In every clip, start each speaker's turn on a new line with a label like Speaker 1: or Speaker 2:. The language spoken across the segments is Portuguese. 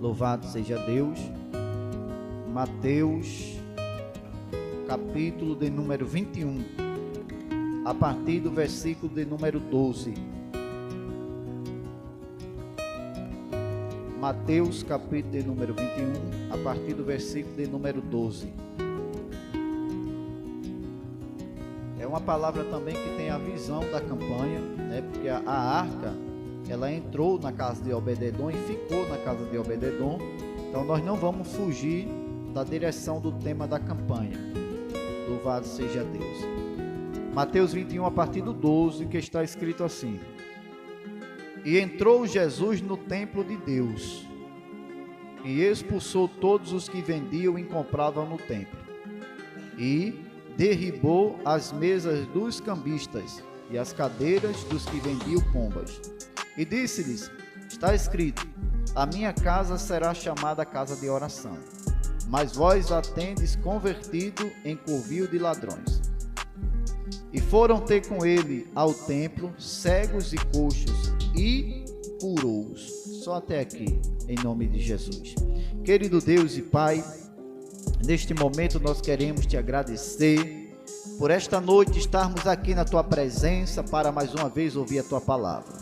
Speaker 1: Louvado seja Deus. Mateus, capítulo de número 21, a partir do versículo de número 12. Mateus, capítulo de número 21, a partir do versículo de número 12. É uma palavra também que tem a visão da campanha, né? Porque a arca, ela entrou na casa de Obed-edom e ficou na casa de Obed-edom. Então nós não vamos fugir da direção do tema da campanha. Louvado seja Deus. Mateus 21, a partir do 12, que está escrito assim: E entrou Jesus no templo de Deus, e expulsou todos os que vendiam e compravam no templo, e derribou as mesas dos cambistas e as cadeiras dos que vendiam pombas. E disse-lhes: Está escrito, a minha casa será chamada casa de oração, mas vós a tendes convertido em covil de ladrões. E foram ter com ele ao templo cegos e coxos, e curou-os. Só até aqui, em nome de Jesus. Querido Deus e Pai, neste momento nós queremos te agradecer por esta noite estarmos aqui na tua presença para mais uma vez ouvir a tua palavra.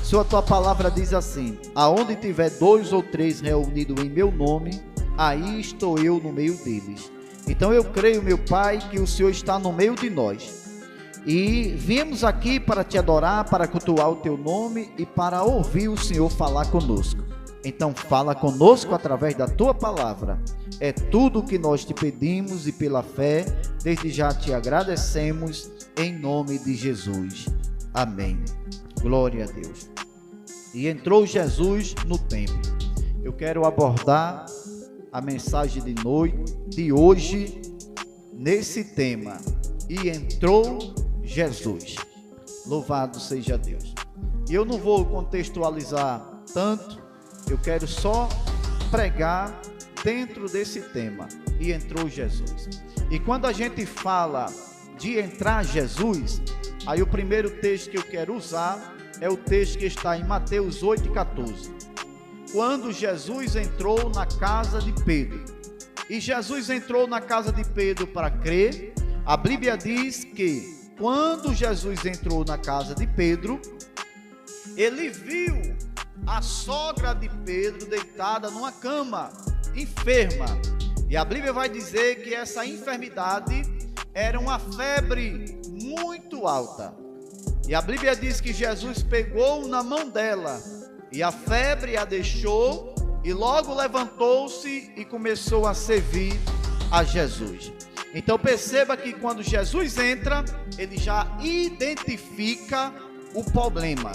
Speaker 1: Senhor, a tua palavra diz assim: aonde tiver 2 ou 3 reunidos em meu nome, aí estou eu no meio deles. Então eu creio, meu Pai, que o Senhor está no meio de nós. E viemos aqui para te adorar, para cultuar o teu nome e para ouvir o Senhor falar conosco. Então fala conosco através da tua palavra. É tudo o que nós te pedimos e pela fé, desde já te agradecemos, em nome de Jesus. Amém. Glória a Deus. E entrou Jesus no templo. Eu quero abordar a mensagem de hoje nesse tema. E entrou Jesus. Louvado seja Deus. E eu não vou contextualizar tanto, eu quero só pregar dentro desse tema. E entrou Jesus. E quando a gente fala de entrar Jesus, aí o primeiro texto que eu quero usar é o texto que está em Mateus 8,14. Quando Jesus entrou na casa de Pedro. E Jesus entrou na casa de Pedro para crer. A Bíblia diz que quando Jesus entrou na casa de Pedro, ele viu a sogra de Pedro deitada numa cama, enferma. E a Bíblia vai dizer que essa enfermidade era uma febre muito alta. E a Bíblia diz que Jesus pegou na mão dela, e a febre a deixou, e logo levantou-se e começou a servir a Jesus. Então perceba que quando Jesus entra, ele já identifica o problema.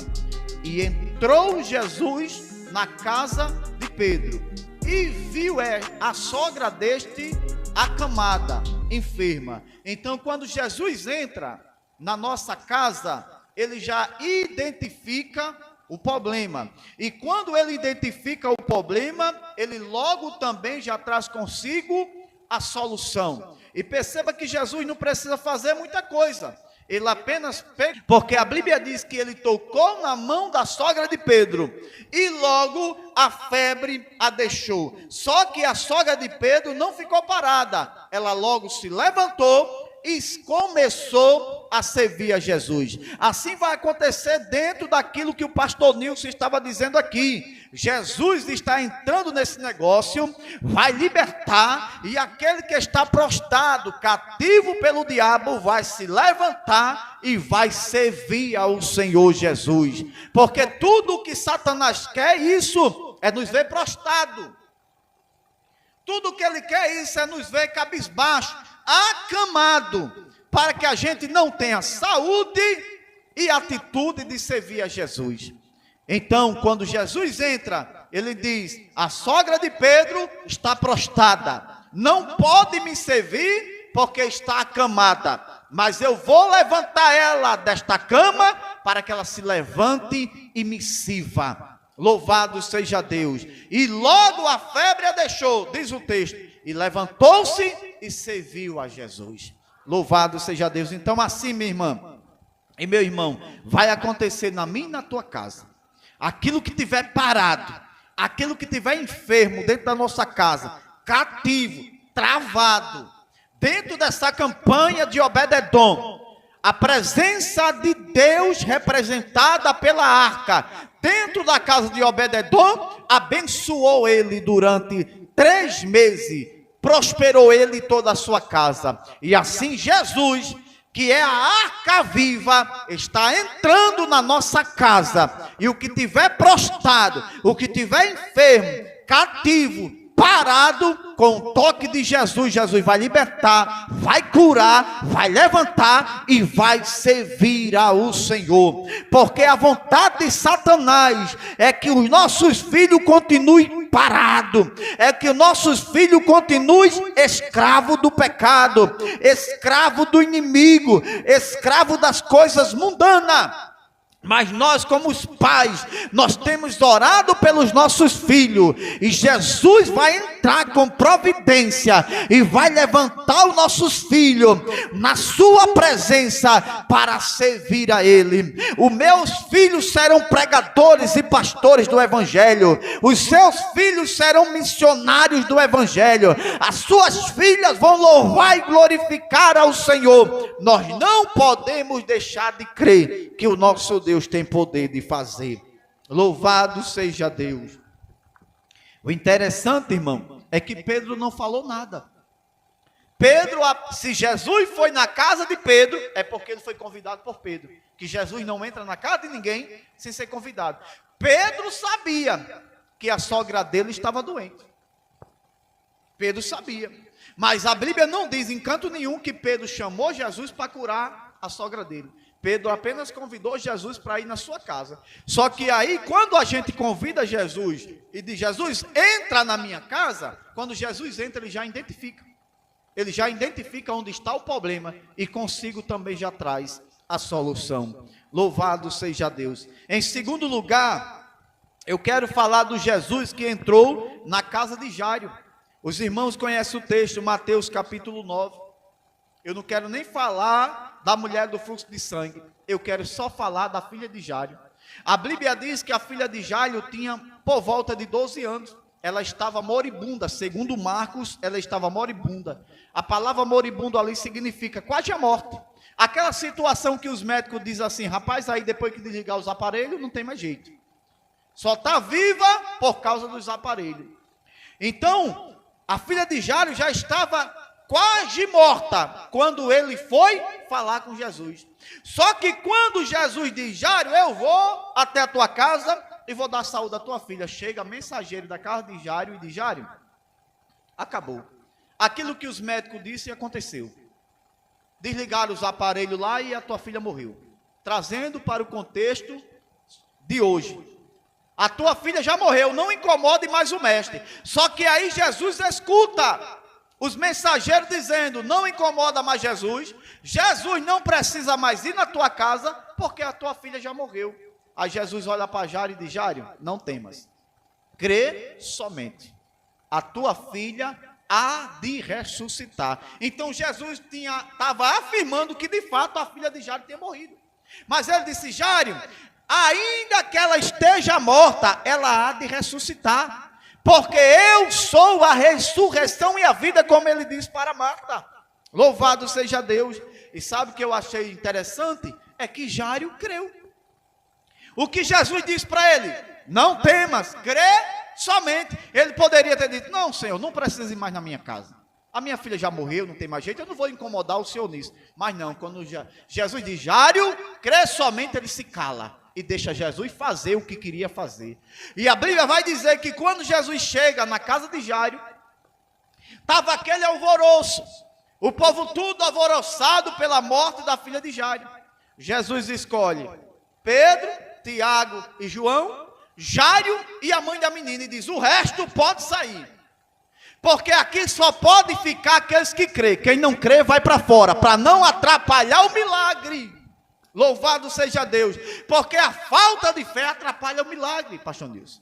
Speaker 1: E entrou Jesus na casa de Pedro, e viu a sogra deste acamada, enferma. Então quando Jesus entra na nossa casa, ele já identifica o problema. E quando ele identifica o problema, ele logo também já traz consigo a solução. E perceba que Jesus não precisa fazer muita coisa. Ele apenas pega, porque a Bíblia diz que ele tocou na mão da sogra de Pedro, e logo a febre a deixou. Só que a sogra de Pedro não ficou parada. Ela logo se levantou e começou a servir a Jesus. Assim vai acontecer dentro daquilo que o pastor Nilson estava dizendo aqui. Jesus está entrando nesse negócio, vai libertar, e aquele que está prostrado, cativo pelo diabo, vai se levantar e vai servir ao Senhor Jesus. Porque tudo o que Satanás quer, isso é nos ver prostrado. Tudo o que ele quer, isso é nos ver cabisbaixo, acamado, para que a gente não tenha saúde e atitude de servir a Jesus. Então, quando Jesus entra, ele diz: a sogra de Pedro está prostrada, não pode me servir porque está acamada, mas eu vou levantar ela desta cama para que ela se levante e me sirva. Louvado seja Deus. E logo a febre a deixou, diz o texto, e levantou-se e serviu a Jesus. Louvado seja Deus. Então assim, minha irmã e meu irmão, vai acontecer na minha e na tua casa. Aquilo que tiver parado, aquilo que tiver enfermo dentro da nossa casa, cativo, travado, dentro dessa campanha de Obed-edom, a presença de Deus representada pela arca, dentro da casa de Obed-edom, abençoou ele durante 3 meses, prosperou ele e toda a sua casa. E assim Jesus, que é a arca viva, está entrando na nossa casa, e o que tiver prostrado, o que tiver enfermo, cativo, parado, com o toque de Jesus, Jesus vai libertar, vai curar, vai levantar e vai servir ao Senhor. Porque a vontade de Satanás é que os nossos filhos continuem parados, é que os nossos filhos continuem escravos do pecado, escravo do inimigo, escravo das coisas mundanas. Mas nós, como os pais, nós temos orado pelos nossos filhos, e Jesus vai entrar com providência e vai levantar os nossos filhos na sua presença para servir a Ele. Os meus filhos serão pregadores e pastores do Evangelho, os seus filhos serão missionários do Evangelho, as suas filhas vão louvar e glorificar ao Senhor. Nós não podemos deixar de crer que o nosso Deus tem poder de fazer. Louvado seja Deus. O interessante, irmão, é que Pedro não falou nada. Pedro, se Jesus foi na casa de Pedro, é porque ele foi convidado por Pedro. Que Jesus não entra na casa de ninguém sem ser convidado. Pedro sabia que a sogra dele estava doente. Pedro sabia. Mas a Bíblia não diz em canto nenhum que Pedro chamou Jesus para curar a sogra dele. Pedro apenas convidou Jesus para ir na sua casa. Só que aí, quando a gente convida Jesus e diz: Jesus, entra na minha casa, quando Jesus entra, ele já identifica. Ele já identifica onde está o problema e consigo também já traz a solução. Louvado seja Deus. Em segundo lugar, eu quero falar do Jesus que entrou na casa de Jairo. Os irmãos conhecem o texto, Mateus capítulo 9. Eu não quero nem falar da mulher do fluxo de sangue. Eu quero só falar da filha de Jairo. A Bíblia diz que a filha de Jairo tinha por volta de 12 anos. Ela estava moribunda. Segundo Marcos, ela estava moribunda. A palavra moribundo ali significa quase a morte. Aquela situação que os médicos dizem assim: rapaz, aí depois que desligar os aparelhos, não tem mais jeito. Só está viva por causa dos aparelhos. Então, a filha de Jairo já estava quase morta quando ele foi falar com Jesus. Só que quando Jesus diz: Jairo, eu vou até a tua casa e vou dar saúde à tua filha, chega mensageiro da casa de Jairo e diz: Jairo, acabou. Aquilo que os médicos disseram aconteceu. Desligaram os aparelhos lá e a tua filha morreu. Trazendo para o contexto de hoje. A tua filha já morreu, não incomode mais o mestre. Só que aí Jesus escuta os mensageiros dizendo: não incomoda mais Jesus. Jesus não precisa mais ir na tua casa, porque a tua filha já morreu. Aí Jesus olha para Jairo e diz: Jairo, não temas, crê somente, a tua filha há de ressuscitar. Então Jesus estava afirmando que de fato a filha de Jairo tinha morrido. Mas ele disse: Jairo, ainda que ela esteja morta, ela há de ressuscitar, porque eu sou a ressurreição e a vida, como ele disse para Marta. Louvado seja Deus. E sabe o que eu achei interessante? É que Jairo creu. O que Jesus disse para ele: não temas, crê somente. Ele poderia ter dito: não, Senhor, não precisa ir mais na minha casa. A minha filha já morreu, não tem mais jeito, eu não vou incomodar o Senhor nisso. Mas não, quando Jesus diz: Jairo, crê somente, ele se cala e deixa Jesus fazer o que queria fazer. E a Bíblia vai dizer que quando Jesus chega na casa de Jairo, estava aquele alvoroço, o povo tudo alvoroçado pela morte da filha de Jairo. Jesus escolhe Pedro, Tiago e João, Jairo e a mãe da menina, e diz: o resto pode sair, porque aqui só pode ficar aqueles que crê. Quem não crê vai para fora, para não atrapalhar o milagre. Louvado seja Deus, porque a falta de fé atrapalha o milagre, pastor Nilson.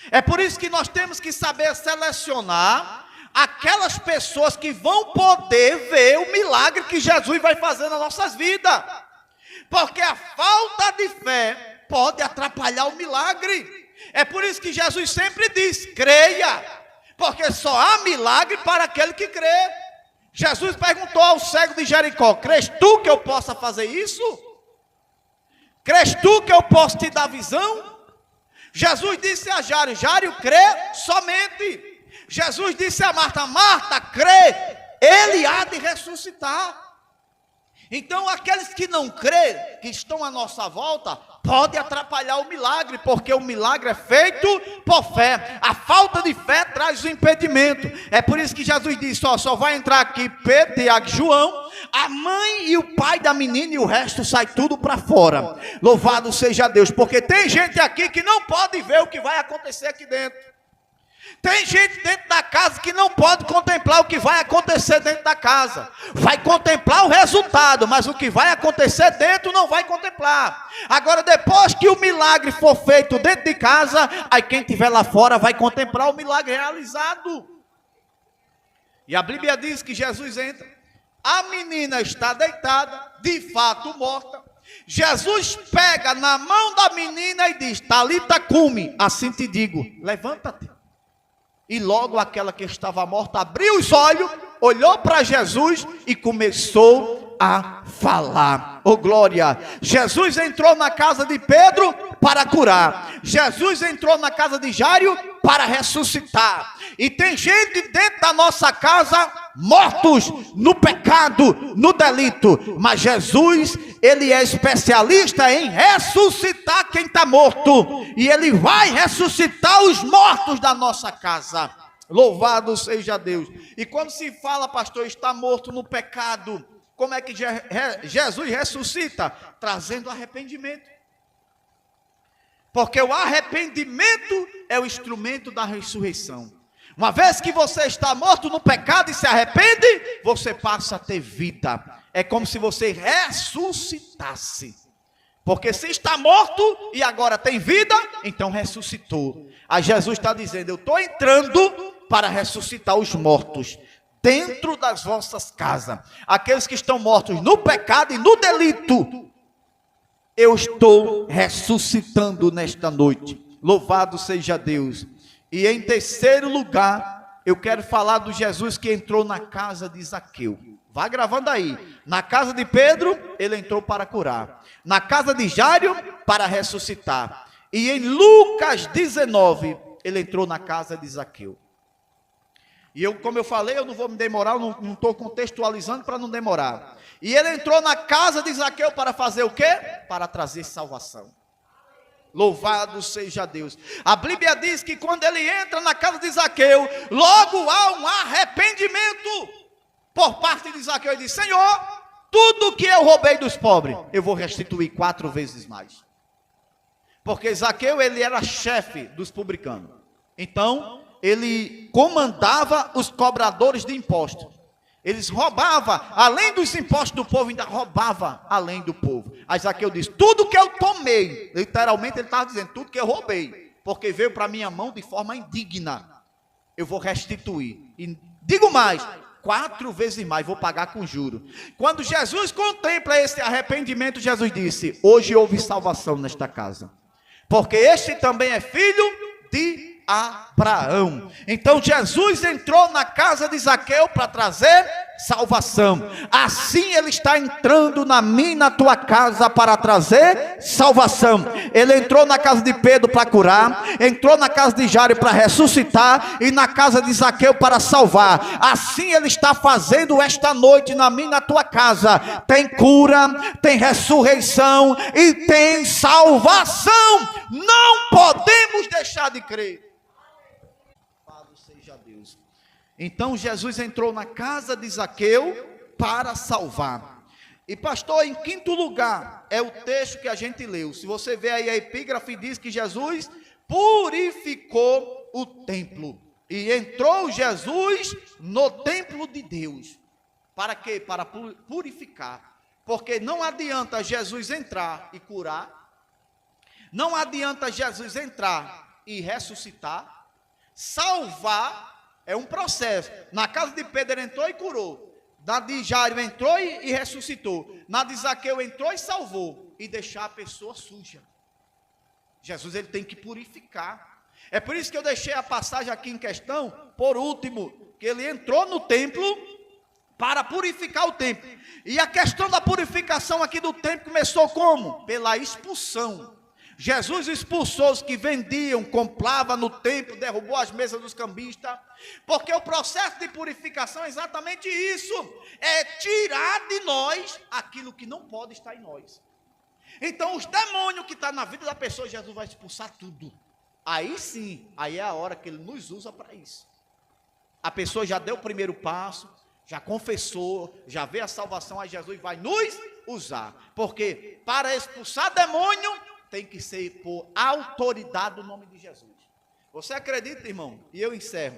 Speaker 1: É por isso que nós temos que saber selecionar aquelas pessoas que vão poder ver o milagre que Jesus vai fazer nas nossas vidas. Porque a falta de fé pode atrapalhar o milagre.
Speaker 2: É por isso que Jesus sempre diz: creia, porque só há milagre para aquele que crê. Jesus perguntou ao cego de Jericó: crês tu que eu possa fazer isso? Crês tu que eu posso te dar visão? Jesus disse a Jário: Jário, crê somente. Jesus disse a Marta: Marta, crê, ele há de ressuscitar. Então aqueles que não crêem, que estão à nossa volta, pode atrapalhar o milagre, porque o milagre é feito por fé. A falta de fé traz o impedimento. É por isso que Jesus disse: só vai entrar aqui Pedro, Tiago e João, a mãe e o pai da menina, e o resto sai tudo para fora. Louvado seja Deus, porque tem gente aqui que não pode ver o que vai acontecer aqui dentro. Tem gente dentro da casa que não pode contemplar o que vai acontecer dentro da casa. Vai contemplar o resultado, mas o que vai acontecer dentro não vai contemplar. Agora, depois que o milagre for feito dentro de casa, aí quem estiver lá fora vai contemplar o milagre realizado. E a Bíblia diz que Jesus entra, a menina está deitada, de fato morta. Jesus pega na mão da menina e diz: Talita cumi, assim te digo, levanta-te. E logo aquela que estava morta abriu os olhos, olhou para Jesus e começou a falar. Oh glória! Jesus entrou na casa de Pedro para curar. Jesus entrou na casa de Jário para ressuscitar. E tem gente dentro da nossa casa mortos no pecado, no delito. Mas Jesus, ele é especialista em ressuscitar quem está morto. E ele vai ressuscitar os mortos da nossa casa. Louvado seja Deus. E quando se fala, pastor, está morto no pecado, como é que Jesus ressuscita? Trazendo arrependimento. Porque o arrependimento é o instrumento da ressurreição. Uma vez que você está morto no pecado e se arrepende, você passa a ter vida. É como se você ressuscitasse. Porque se está morto e agora tem vida, então ressuscitou. Aí Jesus está dizendo: eu estou entrando para ressuscitar os mortos dentro das vossas casas. Aqueles que estão mortos no pecado e no delito, eu estou ressuscitando nesta noite. Louvado seja Deus. E em terceiro lugar, eu quero falar do Jesus que entrou na casa de Zaqueu. Vá gravando aí. Na casa de Pedro, ele entrou para curar. Na casa de Jário, para ressuscitar. E em Lucas 19, ele entrou na casa de Zaqueu. E eu, como eu falei, eu não vou me demorar, eu não estou contextualizando para não demorar. E ele entrou na casa de Zaqueu para fazer o quê? Para trazer salvação. Louvado seja Deus. A Bíblia diz que quando ele entra na casa de Zaqueu, logo há um arrependimento por parte de Zaqueu. Ele diz: Senhor, tudo que eu roubei dos pobres, eu vou restituir 4 vezes mais. Porque Zaqueu, ele era chefe dos publicanos. Então, ele comandava os cobradores de impostos. Eles roubavam, além dos impostos do povo, ainda roubava além do povo. Aí Zaqueu diz: tudo que eu tomei, literalmente ele estava dizendo, tudo que eu roubei, porque veio para minha mão de forma indigna, eu vou restituir. E digo mais, 4 vezes mais, vou pagar com juro. Quando Jesus contempla esse arrependimento, Jesus disse: hoje houve salvação nesta casa, porque este também é filho de Abraão. Então Jesus entrou na casa de Zaqueu para trazer salvação. Assim ele está entrando na minha e na tua casa para trazer salvação. Ele entrou na casa de Pedro para curar, entrou na casa de Jário para ressuscitar, e na casa de Zaqueu para salvar. Assim ele está fazendo esta noite na minha e na tua casa. Tem cura, tem ressurreição e tem salvação. Não podemos deixar de crer. Seja Deus. Então Jesus entrou na casa de Zaqueu para salvar. E pastor, em quinto lugar, é o texto que a gente leu. Se você ver aí a epígrafe, diz que Jesus purificou o templo. E entrou Jesus no templo de Deus. Para quê? Para purificar. Porque não adianta Jesus entrar e curar. Não adianta Jesus entrar e ressuscitar. Salvar é um processo. Na casa de Pedro ele entrou e curou. Na de Jário entrou e ressuscitou. Na de Zaqueu entrou e salvou. E deixar a pessoa suja. Jesus ele tem que purificar. É por isso que eu deixei a passagem aqui em questão, por último, que ele entrou no templo para purificar o templo. E a questão da purificação aqui do templo começou como? Pela expulsão. Jesus expulsou os que vendiam, compravam no templo, derrubou as mesas dos cambistas, porque o processo de purificação é exatamente isso, é tirar de nós aquilo que não pode estar em nós. Então os demônios que estão na vida da pessoa, Jesus vai expulsar tudo. Aí sim, aí é a hora que ele nos usa para isso. A pessoa já deu o primeiro passo, já confessou, já vê a salvação, aí Jesus vai nos usar, porque para expulsar demônio, tem que ser por autoridade do nome de Jesus. Você acredita, irmão? E eu encerro,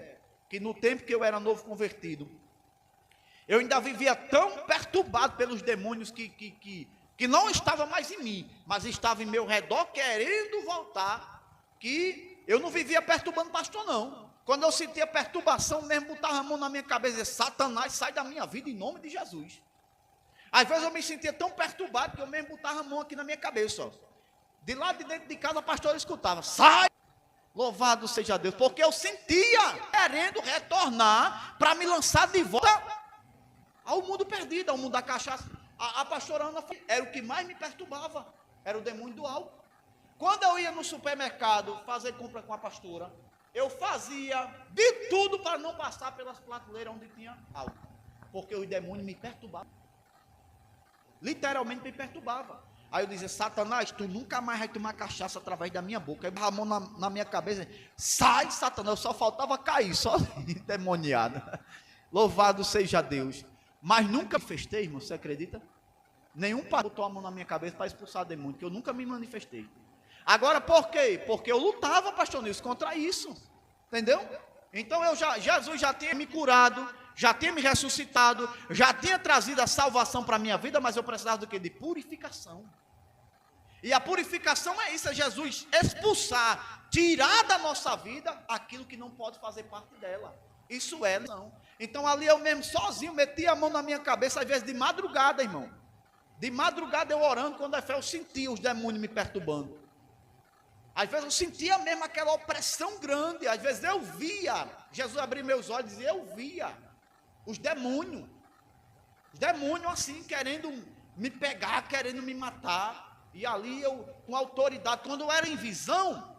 Speaker 2: que no tempo que eu era novo convertido, eu ainda vivia tão perturbado pelos demônios que não estavam mais em mim, mas estavam em meu redor querendo voltar, que eu não vivia perturbando pastor não. Quando eu sentia perturbação mesmo, botava a mão na minha cabeça e dizia, Satanás, sai da minha vida em nome de Jesus. Às vezes eu me sentia tão perturbado que eu mesmo botava a mão aqui na minha cabeça, ó. De lá de dentro de casa, a pastora escutava, sai, louvado seja Deus, porque eu sentia querendo retornar para me lançar de volta ao mundo perdido, ao mundo da cachaça. A pastora Ana era o que mais me perturbava, era o demônio do álcool. Quando eu ia no supermercado fazer compra com a pastora, eu fazia de tudo para não passar pelas prateleiras onde tinha álcool, porque os demônios me perturbavam, literalmente me perturbavam. Aí eu dizia, Satanás, tu nunca mais vai tomar cachaça através da minha boca. Aí eu a mão na minha cabeça, sai, Satanás. Eu só faltava cair, só endemoniada. Louvado seja Deus. Mas nunca manifestei, irmão, você acredita? Nenhum pastor botou a mão na minha cabeça para expulsar demônio, que eu nunca me manifestei. Agora, por quê? Porque eu lutava, pastor Nilson, contra isso. Entendeu? Então Jesus já tinha me curado, já tinha me ressuscitado, já tinha trazido a salvação para a minha vida, mas eu precisava do quê? De purificação. E a purificação é isso, é Jesus expulsar, tirar da nossa vida aquilo que não pode fazer parte dela. Isso é não. Então ali eu mesmo sozinho metia a mão na minha cabeça, às vezes de madrugada, irmão. De madrugada eu orando, quando é fé eu sentia os demônios me perturbando. Às vezes eu sentia mesmo aquela opressão grande, às vezes eu via, Jesus abria meus olhos e dizia, eu via os demônios assim, querendo me pegar, querendo me matar, e ali eu, com autoridade, quando eu era em visão,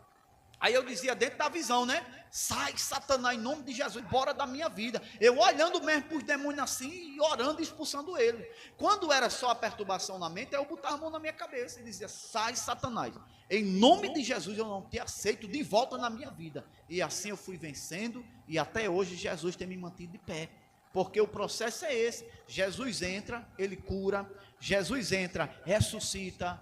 Speaker 2: aí eu dizia dentro da visão, né, sai Satanás, em nome de Jesus, bora da minha vida, eu olhando mesmo para os demônios assim, e orando e expulsando ele. Quando era só a perturbação na mente, eu botava a mão na minha cabeça e dizia, sai Satanás, em nome de Jesus eu não te aceito de volta na minha vida, e assim eu fui vencendo, e até hoje Jesus tem me mantido de pé, porque o processo é esse, Jesus entra, ele cura, Jesus entra, ressuscita,